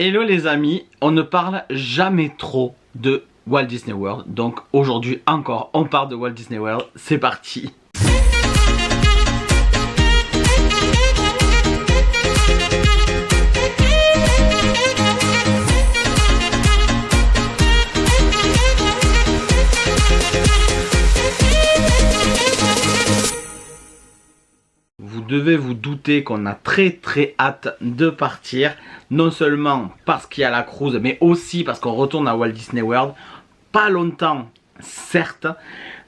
Hello les amis, on ne parle jamais trop de Walt Disney World, donc aujourd'hui encore on parle de Walt Disney World, c'est parti. Vous devez vous douter qu'on a très hâte de partir, non seulement parce qu'il y a la cruise, mais aussi parce qu'on retourne à Walt Disney World. Pas longtemps, certes,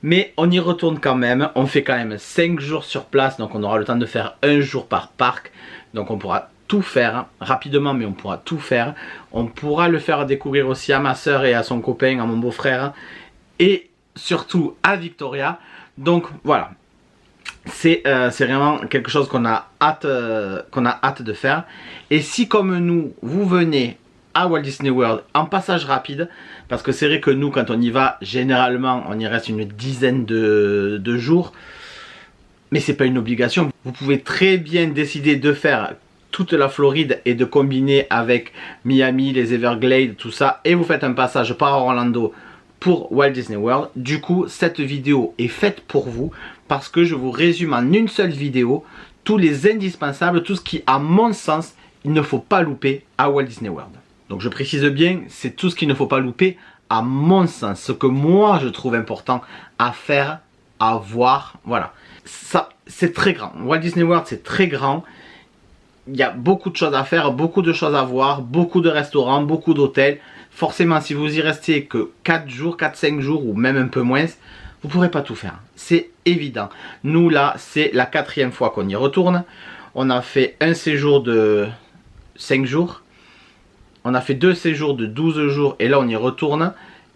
mais on y retourne quand même. On fait quand même 5 jours sur place, donc on aura le temps de faire un jour par parc. Donc on pourra tout faire, rapidement, mais on pourra tout faire. On pourra le faire découvrir aussi à ma soeur et à son copain, à mon beau-frère, et surtout à Victoria. Donc voilà. C'est vraiment quelque chose qu'on a hâte de faire. Et si comme nous, vous venez à Walt Disney World en passage rapide, parce que c'est vrai que nous quand on y va, généralement on y reste une dizaine de jours, mais c'est pas une obligation. Vous pouvez très bien décider de faire toute la Floride et de combiner avec Miami, les Everglades, tout ça, et vous faites un passage par Orlando pour Walt Disney World. Du coup, cette vidéo est faite pour vous parce que je vous résume en une seule vidéo tous les indispensables, tout ce qui, à mon sens, il ne faut pas louper à Walt Disney World. Donc je précise bien, c'est tout ce qu'il ne faut pas louper à mon sens, ce que moi je trouve important à faire, à voir, voilà. Ça, c'est très grand. Walt Disney World, c'est très grand. Il y a beaucoup de choses à faire, beaucoup de choses à voir, beaucoup de restaurants, beaucoup d'hôtels. Forcément, si vous y restez que 4 jours, 4-5 jours ou même un peu moins, vous ne pourrez pas tout faire. C'est évident. Nous, là, c'est la 4e fois qu'on y retourne. On a fait un séjour de 5 jours. On a fait 2 séjours de 12 jours et là, on y retourne.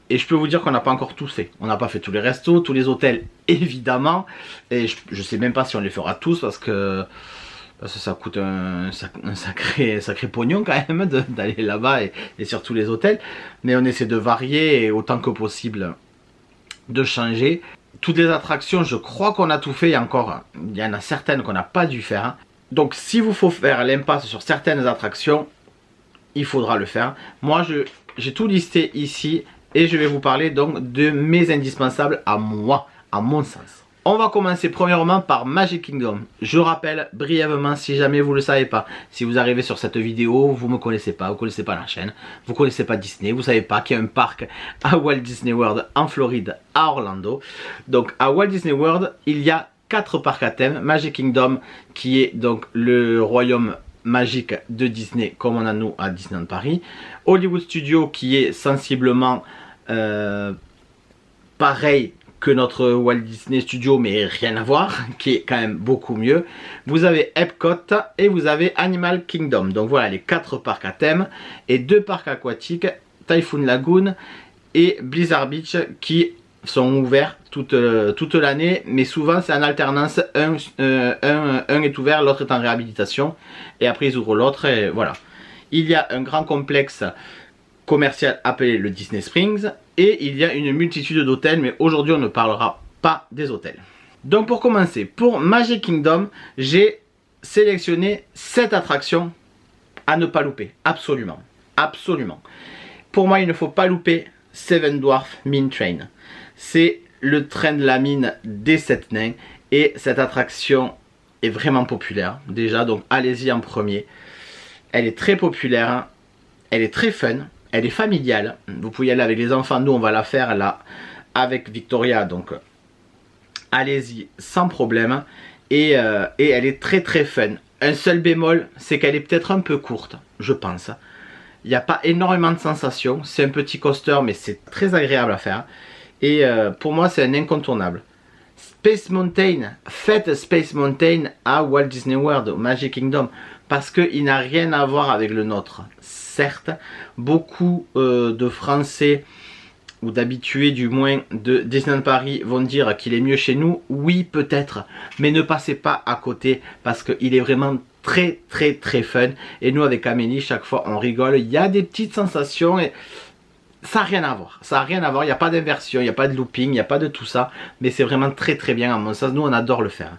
Et je peux vous dire qu'on n'a pas encore tout fait. On n'a pas fait tous les restos, tous les hôtels, évidemment. Et je ne sais même pas si on les fera tous parce que ça coûte un sacré pognon quand même d'aller là-bas et sur tous les hôtels. Mais on essaie de varier et autant que possible de changer. Toutes les attractions, je crois qu'on a tout fait. Et encore, il y en a certaines qu'on n'a pas dû faire. Donc s'il vous faut faire l'impasse sur certaines attractions, il faudra le faire. Moi, j'ai tout listé ici et je vais vous parler donc de mes indispensables à moi, à mon sens. On va commencer premièrement par Magic Kingdom. Je rappelle brièvement, si jamais vous ne le savez pas, si vous arrivez sur cette vidéo, vous ne me connaissez pas, vous ne connaissez pas la chaîne, vous ne connaissez pas Disney, vous ne savez pas qu'il y a un parc à Walt Disney World en Floride, à Orlando. Donc à Walt Disney World, il y a 4 parcs à thème. Magic Kingdom, qui est donc le royaume magique de Disney, comme on a nous à Disneyland Paris. Hollywood Studios, qui est sensiblement pareil que notre Walt Disney Studio, mais rien à voir, qui est quand même beaucoup mieux. Vous avez Epcot et vous avez Animal Kingdom. Donc voilà les 4 parcs à thème et 2 parcs aquatiques, Typhoon Lagoon et Blizzard Beach, qui sont ouverts toute l'année, mais souvent c'est en alternance, un est ouvert, l'autre est en réhabilitation et après ils ouvrent l'autre et voilà. Il y a un grand complexe commercial appelé le Disney Springs et il y a une multitude d'hôtels, mais aujourd'hui on ne parlera pas des hôtels. Donc pour commencer, pour Magic Kingdom, j'ai sélectionné 7 attractions à ne pas louper, absolument, absolument. Pour moi il ne faut pas louper Seven Dwarfs Mine Train. C'est le train de la mine des 7 nains et cette attraction est vraiment populaire déjà, donc allez-y en premier. Elle est très populaire, elle est très fun, elle est familiale, vous pouvez y aller avec les enfants, nous on va la faire là avec Victoria, donc allez-y sans problème et elle est très fun. Un seul bémol, c'est qu'elle est peut-être un peu courte, je pense. Il n'y a pas énormément de sensations, c'est un petit coaster mais c'est très agréable à faire. Et pour moi c'est un incontournable. Space Mountain, faites Space Mountain à Walt Disney World, au Magic Kingdom, parce qu'il n'a rien à voir avec le nôtre. Certes, beaucoup de Français, ou d'habitués du moins de Disneyland Paris vont dire qu'il est mieux chez nous. Oui, peut-être, mais ne passez pas à côté parce qu'il est vraiment très fun. Et nous avec Amélie, chaque fois on rigole, il y a des petites sensations et ça n'a rien à voir. Ça n'a rien à voir, il n'y a pas d'inversion, il n'y a pas de looping, il n'y a pas de tout ça. Mais c'est vraiment très bien à mon sens, nous on adore le faire.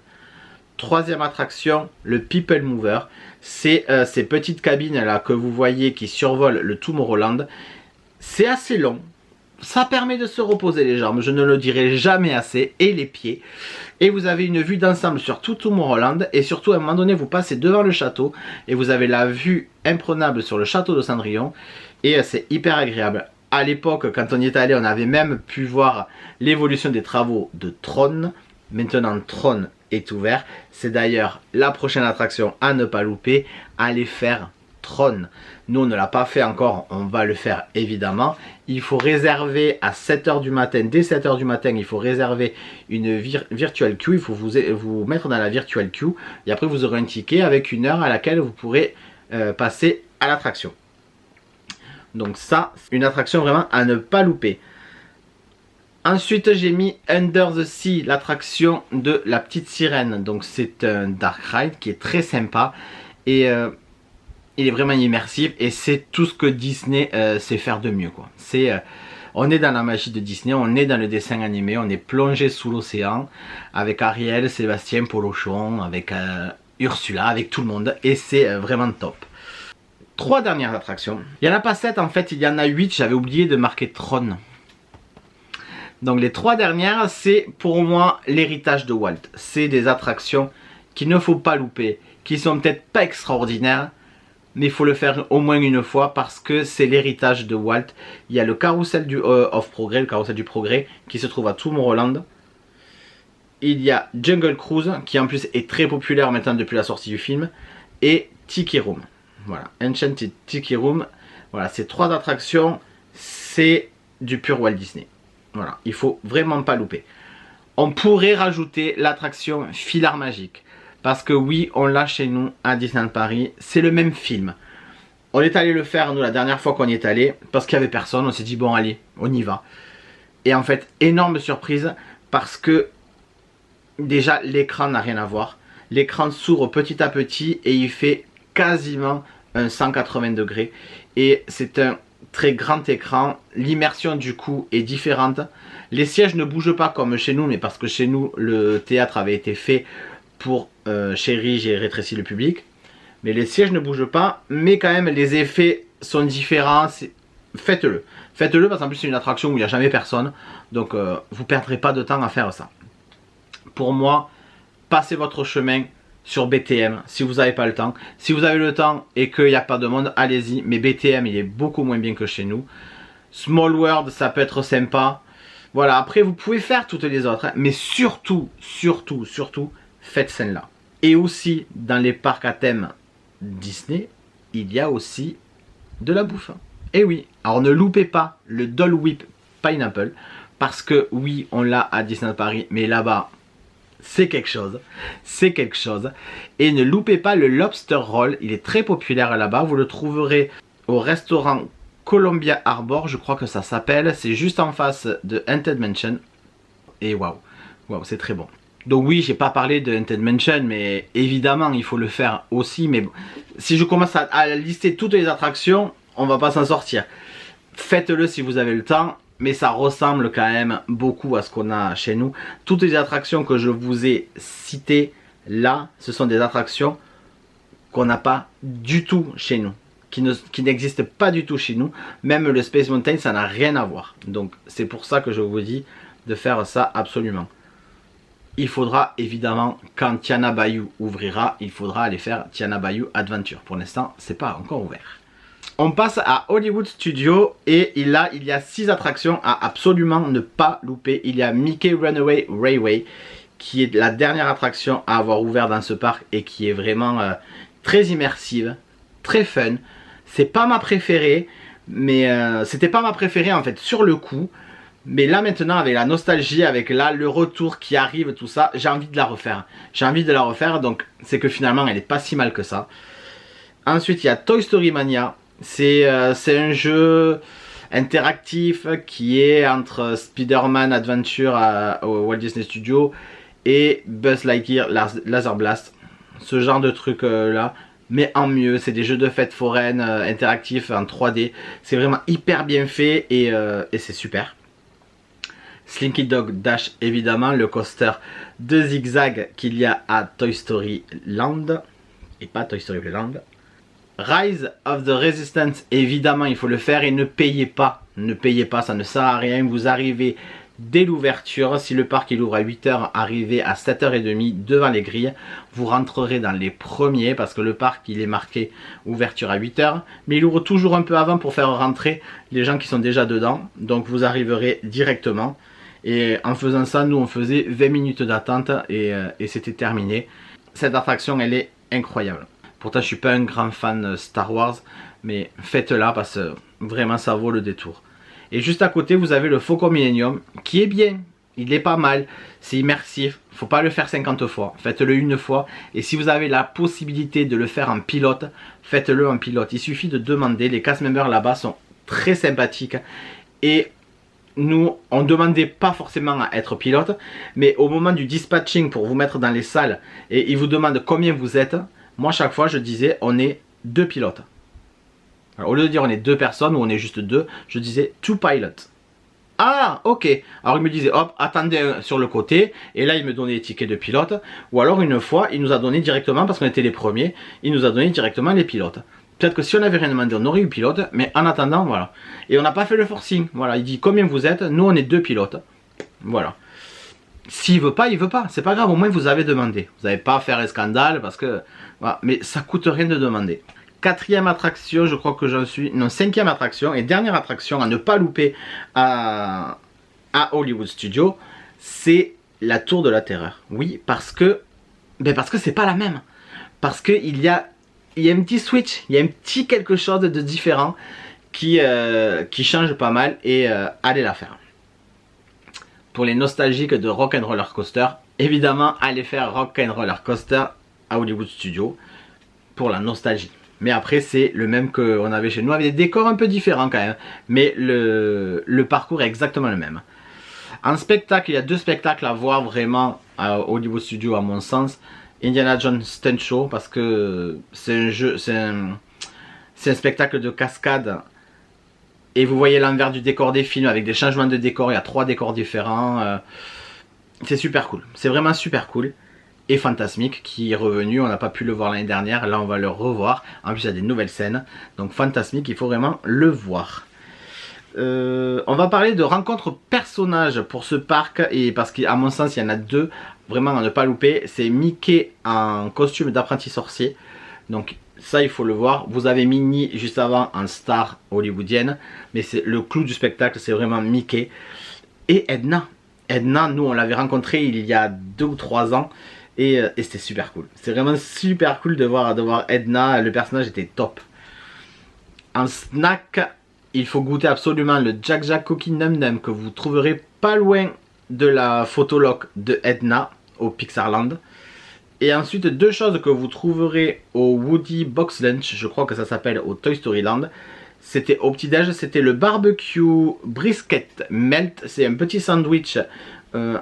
Troisième attraction, le People Mover. C'est ces petites cabines là que vous voyez qui survolent le Tomorrowland. C'est assez long. Ça permet de se reposer les jambes, je ne le dirai jamais assez, et les pieds. Et vous avez une vue d'ensemble sur tout Tomorrowland. Et surtout, à un moment donné, vous passez devant le château et vous avez la vue imprenable sur le château de Cendrillon. Et c'est hyper agréable. À l'époque, quand on y est allé, on avait même pu voir l'évolution des travaux de Tron. Maintenant, Tron est ouvert. C'est d'ailleurs la prochaine attraction à ne pas louper. Allez faire Tron. Nous, on ne l'a pas fait encore. On va le faire évidemment. Il faut réserver à 7 h du matin. Dès 7 h du matin, il faut réserver une virtual queue. Il faut vous mettre dans la virtual queue. Et après, vous aurez un ticket avec une heure à laquelle vous pourrez passer à l'attraction. Donc ça, c'est une attraction vraiment à ne pas louper. Ensuite, j'ai mis Under the Sea, l'attraction de la petite sirène. Donc c'est un dark ride qui est très sympa. Et il est vraiment immersif. Et c'est tout ce que Disney sait faire de mieux, quoi. On est dans la magie de Disney, on est dans le dessin animé, on est plongé sous l'océan. Avec Ariel, Sébastien, Polochon, avec Ursula, avec tout le monde. Et c'est vraiment top. 3 dernières attractions. Il n'y en a pas 7 en fait, il y en a 8. J'avais oublié de marquer Tron. Donc les 3 dernières, c'est pour moi l'héritage de Walt. C'est des attractions qu'il ne faut pas louper, qui sont peut-être pas extraordinaires, mais il faut le faire au moins une fois parce que c'est l'héritage de Walt. Il y a le carrousel du of Progrès, le carrousel du Progrès, qui se trouve à Tomorrowland. Il y a Jungle Cruise, qui en plus est très populaire maintenant depuis la sortie du film, et Tiki Room. Voilà, Enchanted Tiki Room. Voilà, ces 3 attractions, c'est du pur Walt Disney. Voilà, il faut vraiment pas louper. On pourrait rajouter l'attraction Filard Magique. Parce que oui, on l'a chez nous à Disneyland Paris. C'est le même film. On est allé le faire, nous, la dernière fois qu'on y est allé. Parce qu'il n'y avait personne. On s'est dit, bon, allez, on y va. Et en fait, énorme surprise. Parce que, déjà, l'écran n'a rien à voir. L'écran s'ouvre petit à petit. Et il fait quasiment un 180 degrés. Et c'est un très grand écran. L'immersion, du coup, est différente. Les sièges ne bougent pas comme chez nous. Mais parce que chez nous, le théâtre avait été fait pour Chérie, j'ai rétréci le public. Mais les sièges ne bougent pas. Mais quand même, les effets sont différents. Faites-le. Faites-le parce qu'en plus, c'est une attraction où il n'y a jamais personne. Donc, vous ne perdrez pas de temps à faire ça. Pour moi, passez votre chemin sur BTM si vous n'avez pas le temps. Si vous avez le temps et qu'il n'y a pas de monde, allez-y. Mais BTM, il est beaucoup moins bien que chez nous. Small World, ça peut être sympa. Voilà, après, vous pouvez faire toutes les autres. Hein, mais surtout, faites celle-là. Et aussi, dans les parcs à thème Disney, il y a aussi de la bouffe. Et oui, alors ne loupez pas le Dole Whip Pineapple. Parce que oui, on l'a à Disneyland Paris. Mais là-bas, c'est quelque chose. C'est quelque chose. Et ne loupez pas le Lobster Roll. Il est très populaire là-bas. Vous le trouverez au restaurant Columbia Harbor. Je crois que ça s'appelle. C'est juste en face de Haunted Mansion. Et waouh. Waouh, c'est très bon. Donc oui, j'ai pas parlé de Haunted Mansion, mais évidemment, il faut le faire aussi. Mais si je commence à lister toutes les attractions, on va pas s'en sortir. Faites-le si vous avez le temps, mais ça ressemble quand même beaucoup à ce qu'on a chez nous. Toutes les attractions que je vous ai citées là, ce sont des attractions qu'on n'a pas du tout chez nous. Qui n'existent pas du tout chez nous. Même le Space Mountain, ça n'a rien à voir. Donc c'est pour ça que je vous dis de faire ça absolument. Il faudra évidemment, quand Tiana Bayou ouvrira, il faudra aller faire Tiana Bayou Adventure. Pour l'instant, c'est pas encore ouvert. On passe à Hollywood Studios et là, il y a 6 attractions à absolument ne pas louper. Il y a Mickey Runaway Railway, qui est la dernière attraction à avoir ouvert dans ce parc et qui est vraiment très immersive, très fun. C'est pas ma préférée, mais c'était pas ma préférée en fait sur le coup. Mais là maintenant avec la nostalgie, avec là le retour qui arrive, tout ça, j'ai envie de la refaire. J'ai envie de la refaire, donc c'est que finalement elle est pas si mal que ça. Ensuite il y a Toy Story Mania. C'est un jeu interactif qui est entre Spider-Man Adventure au Walt Disney Studios et Buzz Lightyear Laser Blast. Ce genre de truc là. Mais en mieux, c'est des jeux de fête foraine interactifs en 3D. C'est vraiment hyper bien fait et c'est super. Slinky Dog Dash évidemment, le coaster de zigzag qu'il y a à Toy Story Land et pas Toy Story Playland. Rise of the Resistance, évidemment il faut le faire et ne payez pas, ça ne sert à rien, vous arrivez dès l'ouverture, si le parc il ouvre à 8 h, arrivez à 7 h 30 devant les grilles, vous rentrerez dans les premiers parce que le parc il est marqué ouverture à 8 h, mais il ouvre toujours un peu avant pour faire rentrer les gens qui sont déjà dedans, donc vous arriverez directement. Et en faisant ça, nous on faisait 20 minutes d'attente et c'était terminé. Cette attraction elle est incroyable. Pourtant je suis pas un grand fan Star Wars, mais faites-la parce que vraiment ça vaut le détour. Et juste à côté vous avez le Faucon Millenium qui est bien, il est pas mal, c'est immersif, faut pas le faire 50 fois, faites-le une fois. Et si vous avez la possibilité de le faire en pilote, faites-le en pilote. Il suffit de demander, les cast members là-bas sont très sympathiques. Et nous, on ne demandait pas forcément à être pilote, mais au moment du dispatching pour vous mettre dans les salles, et ils vous demandent combien vous êtes, moi chaque fois je disais on est 2 pilotes. Alors, au lieu de dire on est 2 personnes ou on est juste 2, je disais 2 pilots. Ah ok, alors il me disait hop attendez un sur le côté, et là il me donnait les tickets de pilote. Ou alors une fois il nous a donné directement, parce qu'on était les premiers, il nous a donné directement les pilotes. Peut-être que si on n'avait rien demandé on aurait eu pilote, mais en attendant voilà. Et on n'a pas fait le forcing, voilà, il dit combien vous êtes, nous on est 2 pilotes. Voilà. S'il veut pas, il veut pas, c'est pas grave, au moins vous avez demandé. Vous n'avez pas à faire un scandale parce que... Voilà, mais ça coûte rien de demander. 4e attraction, je crois que j'en suis... Non, 5e attraction et dernière attraction à ne pas louper à Hollywood Studios, c'est la Tour de la Terreur. Oui, parce que... Ben parce que c'est pas la même. Parce qu'il y a un petit switch, il y a un petit quelque chose de différent qui change pas mal et allez la faire. Pour les nostalgiques de Rock'n'Roller Coaster, évidemment allez faire Rock'n'Roller Coaster à Hollywood Studios pour la nostalgie. Mais après c'est le même qu'on avait chez nous, avec des décors un peu différents quand même, mais le parcours est exactement le même. En spectacle, il y a 2 spectacles à voir vraiment à Hollywood Studios à mon sens. Indiana Jones Stunt Show, parce que c'est un jeu, c'est un spectacle de cascade. Et vous voyez l'envers du décor des films avec des changements de décor, il y a 3 décors différents. C'est super cool, c'est vraiment super cool. Et Fantasmic qui est revenu, on n'a pas pu le voir l'année dernière, là on va le revoir. En plus il y a des nouvelles scènes, donc Fantasmic il faut vraiment le voir. On va parler de rencontres personnages pour ce parc, et parce qu'à mon sens il y en a 2 vraiment à ne pas louper. C'est Mickey en costume d'apprenti sorcier, donc ça il faut le voir. Vous avez Minnie juste avant en star hollywoodienne, mais c'est le clou du spectacle, c'est vraiment Mickey. Et Edna, nous on l'avait rencontré il y a 2 ou 3 ans et c'était super cool. C'est vraiment super cool de voir Edna, le personnage était top. En snack, il faut goûter absolument le Jack Jack Cookie Num Num que vous trouverez pas loin de la photoloc de Edna au Pixarland. Et ensuite 2 choses que vous trouverez au Woody Box Lunch, je crois que ça s'appelle au Toy Story Land. C'était au petit déj, c'était le barbecue brisket melt, c'est un petit sandwich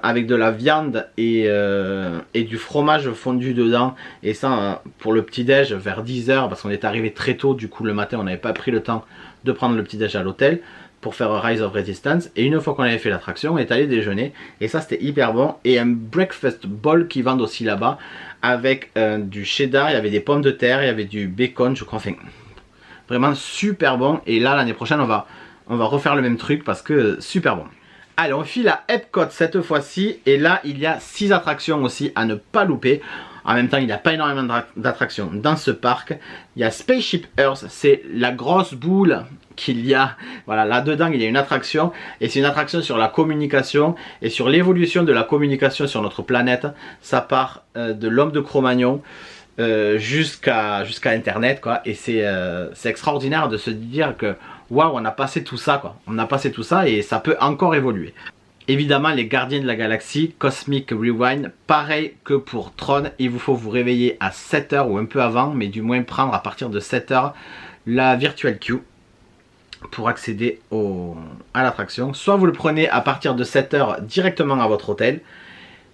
avec de la viande et du fromage fondu dedans. Et ça pour le petit déj vers 10 h parce qu'on est arrivé très tôt, du coup le matin on n'avait pas pris le temps de prendre le petit déj à l'hôtel pour faire Rise of Resistance. Et une fois qu'on avait fait l'attraction, on est allé déjeuner et ça c'était hyper bon. Et un breakfast bowl qui vendent aussi là-bas avec du cheddar, il y avait des pommes de terre, il y avait du bacon, je crois, enfin vraiment super bon. Et là l'année prochaine on va refaire le même truc parce que super bon. Allez, on file à Epcot cette fois-ci et là il y a 6 attractions aussi à ne pas louper. En même temps il n'y a pas énormément d'attractions dans ce parc. Il y a Spaceship Earth, c'est la grosse boule qu'il y a, voilà, là-dedans il y a une attraction. Et c'est une attraction sur la communication et sur l'évolution de la communication sur notre planète. Ça part de l'homme de Cro-Magnon jusqu'à Internet quoi. Et c'est extraordinaire de se dire que waouh, on a passé tout ça quoi. On a passé tout ça et ça peut encore évoluer. Évidemment les Gardiens de la Galaxie, Cosmic Rewind, pareil que pour Tron, il vous faut vous réveiller à 7 h ou un peu avant, mais du moins prendre à partir de 7 h la Virtual Queue pour accéder à l'attraction. Soit vous le prenez à partir de 7 h directement à votre hôtel,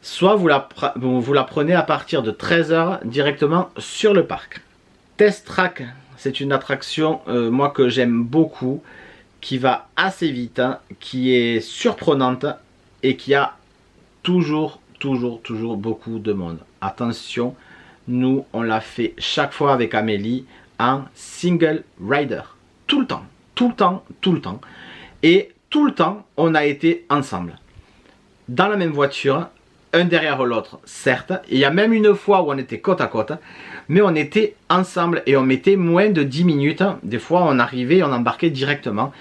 soit vous la prenez à partir de 13 h directement sur le parc. Test Track, c'est une attraction moi que j'aime beaucoup, qui va assez vite, hein, qui est surprenante et qu'il y a toujours beaucoup de monde. Attention, nous on l'a fait chaque fois avec Amélie en single rider. Tout le temps. Et tout le temps, on a été ensemble. Dans la même voiture, un derrière l'autre, certes. Il y a même une fois où on était côte à côte, mais on était ensemble et on mettait moins de 10 minutes. Des fois, on arrivait, on embarquait directement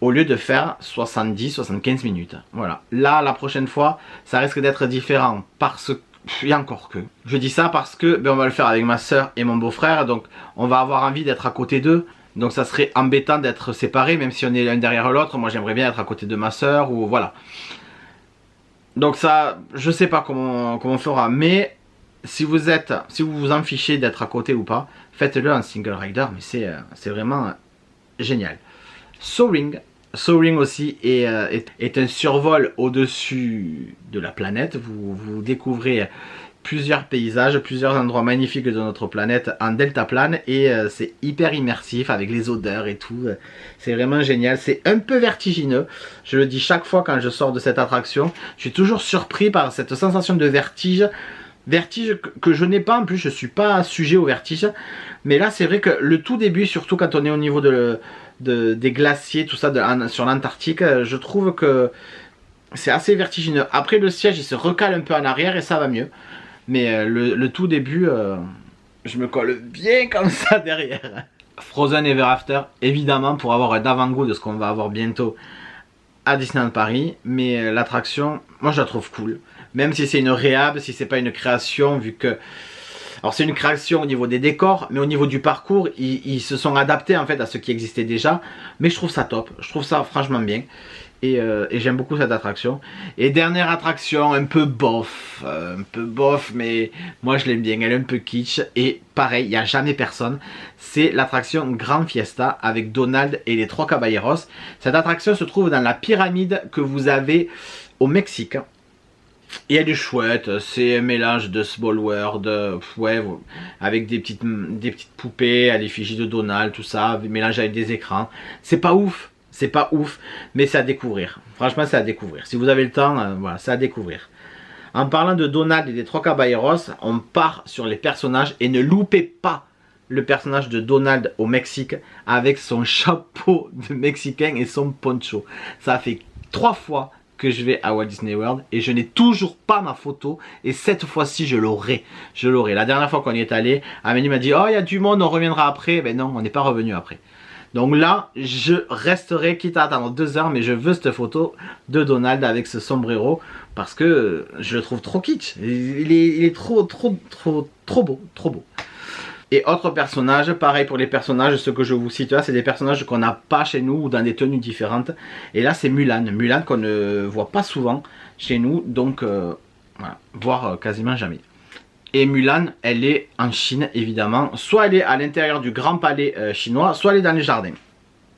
au lieu de faire 70-75 minutes. Voilà. Là, la prochaine fois, ça risque d'être différent parce que... Et encore que. Je dis ça parce que on va le faire avec ma soeur et mon beau-frère, donc on va avoir envie d'être à côté d'eux. Donc ça serait embêtant d'être séparés, même si on est l'un derrière l'autre. Moi j'aimerais bien être à côté de ma soeur ou voilà. Donc ça, je sais pas comment on fera, mais si vous vous en fichez d'être à côté ou pas, faites-le en single rider, mais c'est vraiment génial. Soaring aussi est un survol au-dessus de la planète. Vous découvrez plusieurs paysages, plusieurs endroits magnifiques de notre planète en deltaplane et c'est hyper immersif avec les odeurs et tout. C'est vraiment génial. C'est un peu vertigineux. Je le dis chaque fois quand je sors de cette attraction. Je suis toujours surpris par cette sensation de vertige. Vertige que je n'ai pas, en plus je suis pas sujet au vertige. Mais là c'est vrai que le tout début, surtout quand on est au niveau des glaciers, tout ça sur l'Antarctique, je trouve que c'est assez vertigineux. Après le siège il se recale un peu en arrière et ça va mieux. Mais le tout début, je me colle bien comme ça derrière. Frozen Ever After, évidemment pour avoir un avant-goût de ce qu'on va avoir bientôt à Disneyland Paris. Mais l'attraction, moi je la trouve cool. Même si c'est une réhab, si c'est pas une création, vu que... Alors c'est une création au niveau des décors, mais au niveau du parcours, ils se sont adaptés en fait à ce qui existait déjà. Mais je trouve ça top, je trouve ça franchement bien. Et j'aime beaucoup cette attraction. Et dernière attraction, un peu bof, mais moi je l'aime bien, elle est un peu kitsch. Et pareil, il n'y a jamais personne. C'est l'attraction Grand Fiesta avec Donald et les 3 Caballeros. Cette attraction se trouve dans la pyramide que vous avez au Mexique. Et elle est chouette, c'est un mélange de Small World, avec des petites poupées à l'effigie de Donald, tout ça, mélangé avec des écrans. C'est pas ouf, mais c'est à découvrir. Franchement, c'est à découvrir. Si vous avez le temps, voilà, c'est à découvrir. En parlant de Donald et des 3 Caballeros, on part sur les personnages et ne loupez pas le personnage de Donald au Mexique avec son chapeau de Mexicain et son poncho. Ça fait 3 fois que je vais à Walt Disney World et je n'ai toujours pas ma photo et cette fois-ci je l'aurai. La dernière fois qu'on y est allé, Amélie m'a dit oh il y a du monde, on reviendra après. Ben non, on n'est pas revenu après. Donc là, je resterai quitte à attendre 2 heures, mais je veux cette photo de Donald avec ce sombrero parce que je le trouve trop kitsch. Il est trop beau. Et autre personnage, pareil pour les personnages, ce que je vous cite là, c'est des personnages qu'on n'a pas chez nous ou dans des tenues différentes. Et là c'est Mulan qu'on ne voit pas souvent chez nous, donc voilà, voire quasiment jamais. Et Mulan, elle est en Chine évidemment, soit elle est à l'intérieur du grand palais chinois, soit elle est dans les jardins.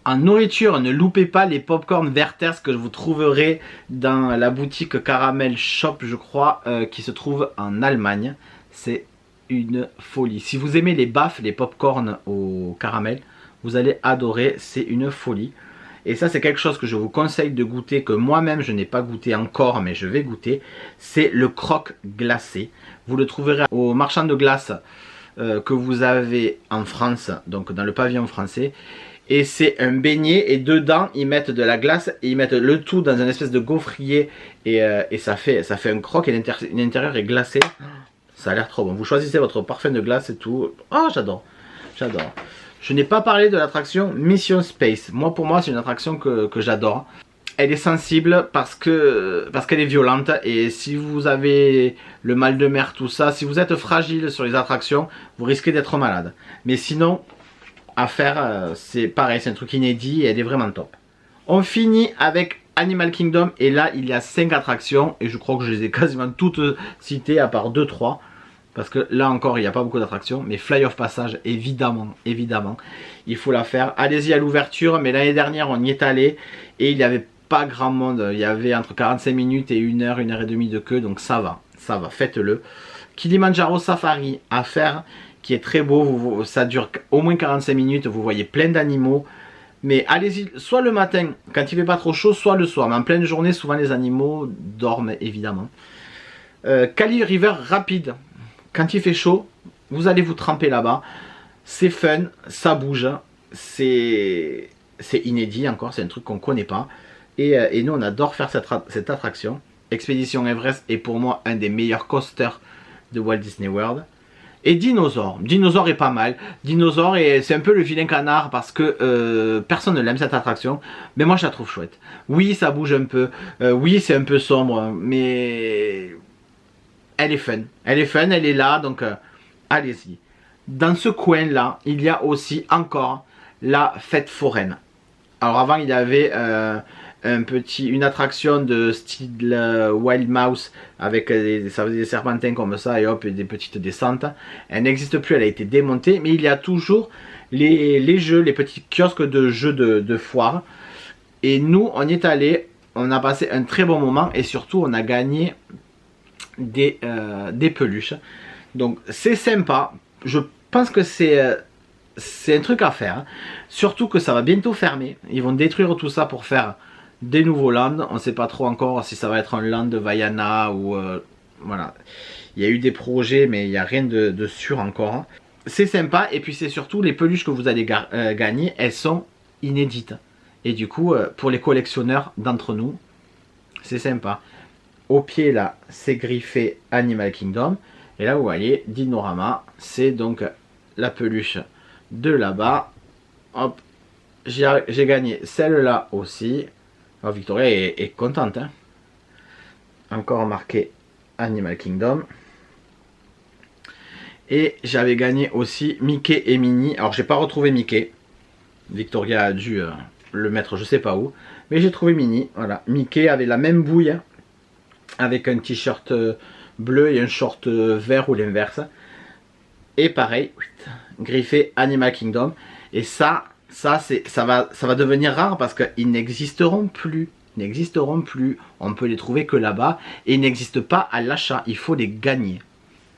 En nourriture, ne loupez pas les popcorn Werther's que vous trouverez dans la boutique Caramel Shop, je crois, qui se trouve en Allemagne. C'est une folie. Si vous aimez les baffes, les popcorn au caramel, vous allez adorer, c'est une folie. Et ça c'est quelque chose que je vous conseille de goûter, que moi-même je n'ai pas goûté encore, mais je vais goûter. C'est le croque glacé. Vous le trouverez au marchand de glace que vous avez en France, donc dans le pavillon français. Et c'est un beignet et dedans ils mettent de la glace et ils mettent le tout dans une espèce de gaufrier et ça fait un croque et l'intérieur est glacé. Ça a l'air trop bon. Vous choisissez votre parfum de glace et tout. Oh, j'adore. Je n'ai pas parlé de l'attraction Mission Space. Pour moi, c'est une attraction que j'adore. Elle est sensible parce qu'elle est violente. Et si vous avez le mal de mer, tout ça, si vous êtes fragile sur les attractions, vous risquez d'être malade. Mais sinon, à faire, c'est pareil. C'est un truc inédit et elle est vraiment top. On finit avec Animal Kingdom. Et là, il y a 5 attractions. Et je crois que je les ai quasiment toutes citées à part 2-3. Parce que là encore il n'y a pas beaucoup d'attractions. Mais Fly of Passage évidemment il faut la faire. Allez-y à l'ouverture. Mais l'année dernière on y est allé. Et il n'y avait pas grand monde. Il y avait entre 45 minutes et 1 heure, 1 heure et demie de queue. Donc ça va, faites-le. Kilimanjaro Safari à faire, qui est très beau. Ça dure au moins 45 minutes. Vous voyez plein d'animaux. Mais allez-y, soit le matin, quand il fait pas trop chaud, soit le soir. Mais en pleine journée, souvent les animaux dorment, évidemment. Kali River rapide. Quand il fait chaud, vous allez vous tremper là-bas. C'est fun, ça bouge. C'est inédit encore, c'est un truc qu'on connaît pas. Et nous, on adore faire cette attraction. Expédition Everest est pour moi un des meilleurs coasters de Walt Disney World. Et Dinosaure. Dinosaure est pas mal. Dinosaure, c'est un peu le vilain canard parce que personne ne l'aime cette attraction. Mais moi, je la trouve chouette. Oui, ça bouge un peu. Oui, c'est un peu sombre. Mais elle est fun. Elle est fun, elle est là. Donc, allez-y. Dans ce coin-là, il y a aussi encore la fête foraine. Alors avant, il y avait une attraction de style Wild Mouse avec ça faisait des serpentins comme ça et hop, et des petites descentes. Elle n'existe plus, elle a été démontée, mais il y a toujours les jeux, les petits kiosques de jeux de foire. Et nous, on y est allé, on a passé un très bon moment et surtout, on a gagné des peluches. Donc c'est sympa, je pense que c'est un truc à faire, surtout que ça va bientôt fermer. Ils vont détruire tout ça pour faire des nouveaux lands. On ne sait pas trop encore si ça va être un land de Vaiana ou voilà. Il y a eu des projets mais il n'y a rien de sûr encore. C'est sympa et puis c'est surtout les peluches que vous allez gagner, elles sont inédites. Et du coup pour les collectionneurs d'entre nous, c'est sympa. Au pied là, c'est griffé Animal Kingdom. Et là vous voyez Dinorama, c'est donc la peluche de là-bas. Hop, j'ai gagné celle-là aussi. Alors Victoria est contente. Hein. Encore marqué Animal Kingdom. Et j'avais gagné aussi Mickey et Minnie. Alors j'ai pas retrouvé Mickey. Victoria a dû le mettre je sais pas où. Mais j'ai trouvé Minnie. Voilà. Mickey avait la même bouille. Hein, avec un t-shirt bleu et un short vert ou l'inverse. Et pareil, griffé Animal Kingdom. Et ça va devenir rare parce qu'ils n'existeront plus. Ils n'existeront plus. On peut les trouver que là-bas. Et ils n'existent pas à l'achat. Il faut les gagner.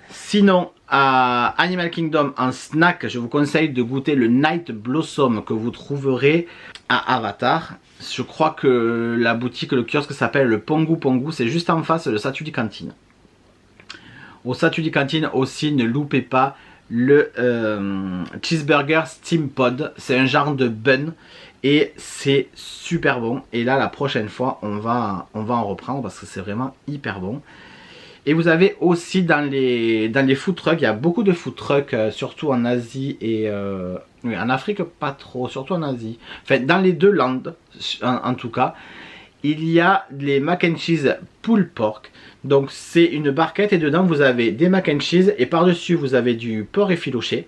Sinon, à Animal Kingdom, en snack, je vous conseille de goûter le Night Blossom que vous trouverez à Avatar. Je crois que la boutique, le kiosque s'appelle le Pongu Pongu. C'est juste en face de Satudi Cantine. Au Satudi Cantine aussi, ne loupez pas le cheeseburger steam pod. C'est un genre de bun et c'est super bon. Et là, la prochaine fois, on va en reprendre parce que c'est vraiment hyper bon. Et vous avez aussi dans les food trucks, il y a beaucoup de food trucks, surtout en Asie et oui, en Afrique pas trop, surtout en Asie. Enfin, dans les deux landes, en tout cas, il y a les mac and cheese pulled pork. Donc c'est une barquette et dedans vous avez des mac and cheese et par-dessus vous avez du porc effiloché.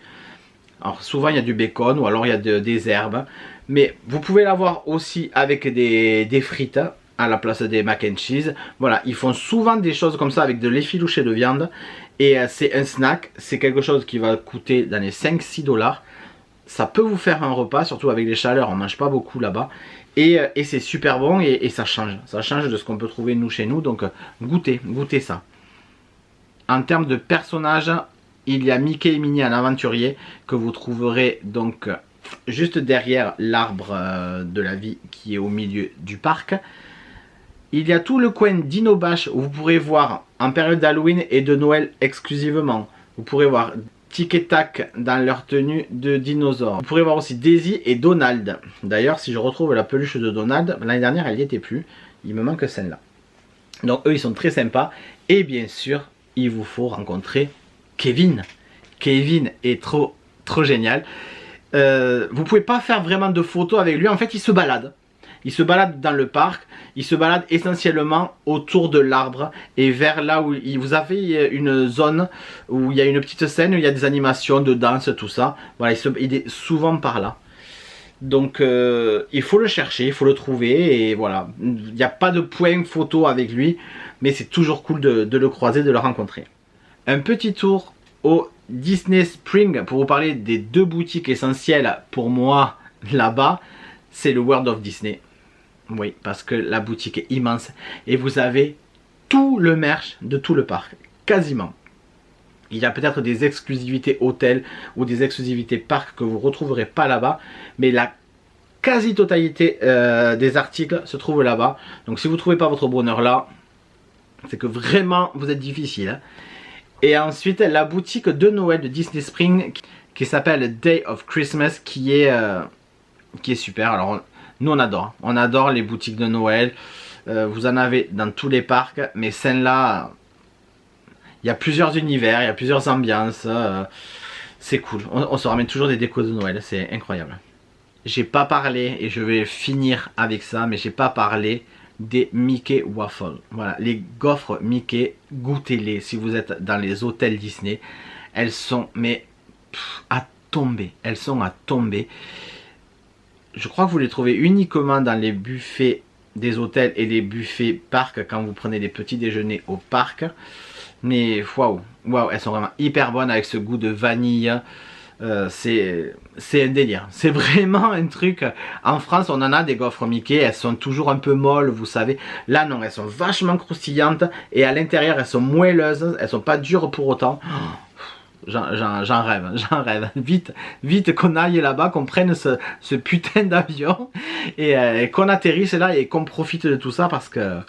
Alors souvent il y a du bacon ou alors il y a des herbes. Mais vous pouvez l'avoir aussi avec des frites à la place des mac and cheese. Voilà, ils font souvent des choses comme ça avec de l'effiloché de viande. Et c'est un snack, c'est quelque chose qui va coûter dans les 5-6 $. Ça peut vous faire un repas, surtout avec les chaleurs, on ne mange pas beaucoup là-bas. Et c'est super bon et ça change de ce qu'on peut trouver nous chez nous. Donc goûtez ça. En termes de personnages, il y a Mickey et Minnie en aventurier que vous trouverez donc juste derrière l'arbre de la vie qui est au milieu du parc. Il y a tout le coin d'Inobash où vous pourrez voir en période d'Halloween et de Noël exclusivement. Vous pourrez voir Tic et Tac dans leur tenue de dinosaures. Vous pourrez voir aussi Daisy et Donald. D'ailleurs, si je retrouve la peluche de Donald, l'année dernière elle n'y était plus. Il me manque celle-là. Donc eux ils sont très sympas. Et bien sûr, il vous faut rencontrer Kevin. Kevin est trop génial. Vous pouvez pas faire vraiment de photos avec lui. En fait, il se balade. Il se balade dans le parc, il se balade essentiellement autour de l'arbre et vers là où vous avez une zone où il y a une petite scène où il y a des animations de danse, tout ça. Voilà, il est souvent par là. Donc il faut le chercher, il faut le trouver et voilà. Il n'y a pas de point photo avec lui, mais c'est toujours cool de le croiser, de le rencontrer. Un petit tour au Disney Spring pour vous parler des deux boutiques essentielles pour moi là-bas. C'est le World of Disney. Oui, parce que la boutique est immense et vous avez tout le merch de tout le parc, quasiment. Il y a peut-être des exclusivités hôtels ou des exclusivités parcs que vous ne retrouverez pas là-bas, mais la quasi-totalité des articles se trouve là-bas. Donc si vous ne trouvez pas votre bonheur là, c'est que vraiment vous êtes difficile. Hein. Et ensuite la boutique de Noël de Disney Spring qui s'appelle Day of Christmas qui est super. Alors nous on adore les boutiques de Noël. Vous en avez dans tous les parcs, mais celle-là, il y a plusieurs univers, il y a plusieurs ambiances. C'est cool. On se ramène toujours des décos de Noël, c'est incroyable. J'ai pas parlé, et je vais finir avec ça, mais j'ai pas parlé des Mickey Waffles. Voilà, les gaufres Mickey, goûtez-les si vous êtes dans les hôtels Disney. Elles sont, mais à tomber. Elles sont à tomber. Je crois que vous les trouvez uniquement dans les buffets des hôtels et les buffets parcs quand vous prenez les petits déjeuners au parc. Mais waouh, elles sont vraiment hyper bonnes avec ce goût de vanille. C'est un délire. C'est vraiment un truc. En France, on en a des gaufres Mickey. Elles sont toujours un peu molles, vous savez. Là, non, elles sont vachement croustillantes. Et à l'intérieur, elles sont moelleuses. Elles sont pas dures pour autant. J'en rêve. Vite qu'on aille là-bas, qu'on prenne ce putain d'avion. Et qu'on atterrisse là et qu'on profite de tout ça parce que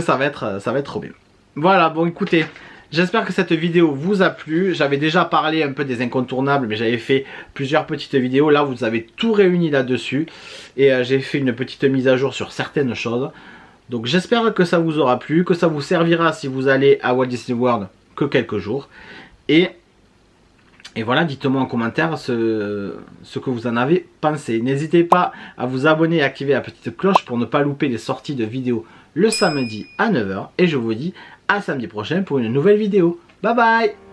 ça va être trop bien. Voilà, bon écoutez, j'espère que cette vidéo vous a plu. J'avais déjà parlé un peu des incontournables, mais j'avais fait plusieurs petites vidéos. Là, vous avez tout réuni là-dessus. Et j'ai fait une petite mise à jour sur certaines choses. Donc j'espère que ça vous aura plu, que ça vous servira si vous allez à Walt Disney World que quelques jours. Et voilà, dites-moi en commentaire ce que vous en avez pensé. N'hésitez pas à vous abonner et activer la petite cloche pour ne pas louper les sorties de vidéos le samedi à 9 h. Et je vous dis à samedi prochain pour une nouvelle vidéo. Bye bye!